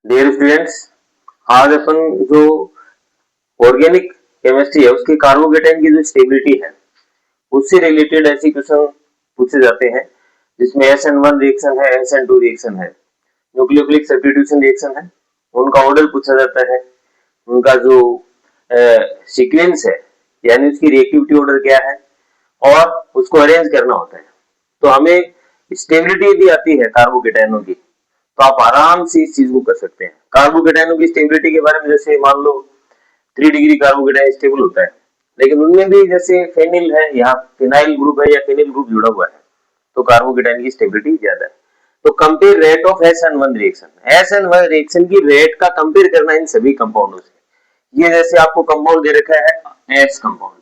Dear students, आज अपन जो organic chemistry है उसके कार्बोकेटाइन की जो स्टेबिलिटी है उससे रिलेटेड ऐसे क्वेश्चन पूछे जाते हैं जिसमें SN1 रिएक्शन है, SN2 रिएक्शन है, न्यूक्लियोफिलिक सब्स्टिट्यूशन रिएक्शन है, उनका ऑर्डर पूछा जाता है, उनका जो सीक्वेंस है यानी उसकी रिएक्टिविटी ऑर्डर क्या है और उसको अरेंज करना होता है। तो हमें स्टेबिलिटी यदि आती है कार्बोकेटाइनों की तो आप आराम से इस चीज को कर सकते हैं। कार्बोकेटाइनों की स्टेबिलिटी के बारे में जैसे मान लो 3 डिग्री कार्बोकेटाइन स्टेबल होता है, लेकिन उनमें भी जैसे फेनिल है या फिनाइल ग्रुप है या फेनिल ग्रुप जुड़ा हुआ है तो कार्बोकेटाइन की स्टेबिलिटी ज्यादा है। तो compare rate of SN1 reaction, SN1 reaction की रेट का कंपेयर करना इन सभी कंपाउंडों से। ये जैसे आपको कंपाउंड दे रखा है S कंपाउंड है,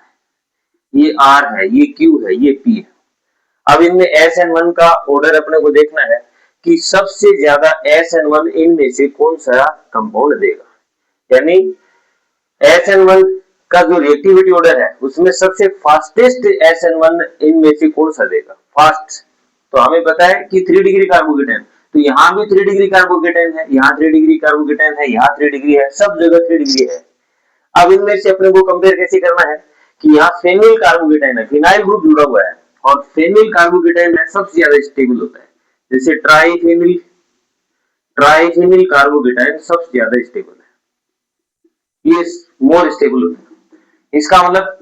ये R है, ये Q है, ये P है। अब इनमें SN1 का ऑर्डर अपने को देखना है कि सबसे ज्यादा SN1 इनमें से कौन सा कंपाउंड देगा, यानी SN1 का जो रिएक्टिविटी ऑर्डर है उसमें सबसे फास्टेस्ट SN1 इनमें से कौन सा देगा फास्ट। तो हमें पता है कि 3 डिग्री कार्बोकेटाइन, तो यहाँ भी 3 डिग्री कार्बोकेटाइन है, यहाँ 3 डिग्री कार्बोकेटाइन है, यहाँ 3 डिग्री है, सब जगह 3 डिग्री है। अब इनमें से अपने को कंपेयर कैसे करना है कि यहाँ फेनिल कार्बोकेटाइन है, फिनाइल ग्रुप जुड़ा हुआ है और फेनिल कार्बोकेटाइन है सबसे ज्यादा स्टेबल होता है। जैसे ट्राइफेनिल कार्बोकेटाइन सबसे ज्यादा स्टेबल है, ये मोर स्टेबल होता है। इसका मतलब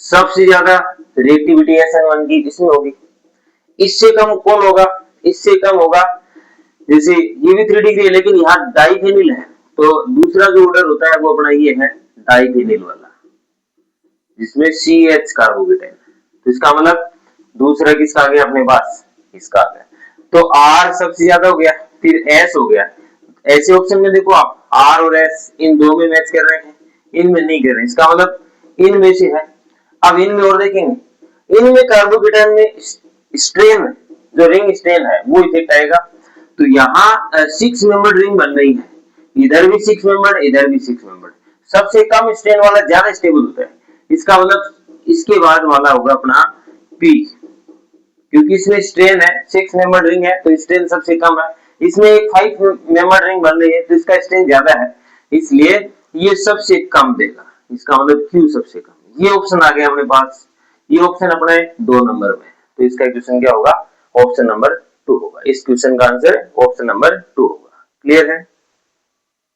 सबसे ज्यादा रिएक्टिविटी SN1 की इसमें होगी। इससे कम कौन होगा, इससे कम होगा जैसे ये भी 3 डिग्री है लेकिन यहाँ डाइफेनिल है, तो दूसरा जो ऑर्डर होता है वो अपना ये है डाइफेनिल वाला जिसमें CH कार्बोकेटाइन। तो इसका मतलब दूसरा किसका आ गया अपने पास, इसका आ गया। तो R सबसे ज्यादा हो गया, फिर S हो गया। ऐसे ऑप्शन में देखो आप R और S इन दो में मैच कर रहे हैं, इनमें नहीं कर रहे हैं, इसका मतलब इनमें से है। अब इनमें और देखेंगे, इनमें कार्बोकेटाइन में स्ट्रेन जो रिंग स्ट्रेन है वो इफेक्ट आएगा। तो यहाँ 6 मेंबर रिंग बन रही है, इधर भी 6 मेंबर, इधर भी 6 मेंबर। सबसे कम स्ट्रेन वाला ज्यादा स्टेबल होता है, इसका मतलब इसके बाद वाला होगा अपना P, क्योंकि इसमें स्ट्रेन है 6 मेंबर रिंग है तो स्ट्रेन सबसे कम है। इसमें एक 5 मेंबर रिंग बन रही है तो इसका स्ट्रेन ज्यादा है, इसलिए ये सबसे कम देगा, इसका मतलब Q सबसे कम। ये ऑप्शन आ गया अपने पास, ये ऑप्शन अपने 2 नंबर में, तो इसका क्वेश्चन क्या होगा, ऑप्शन नंबर 2 होगा। इस क्वेश्चन का आंसर ऑप्शन नंबर 2 होगा। क्लियर है।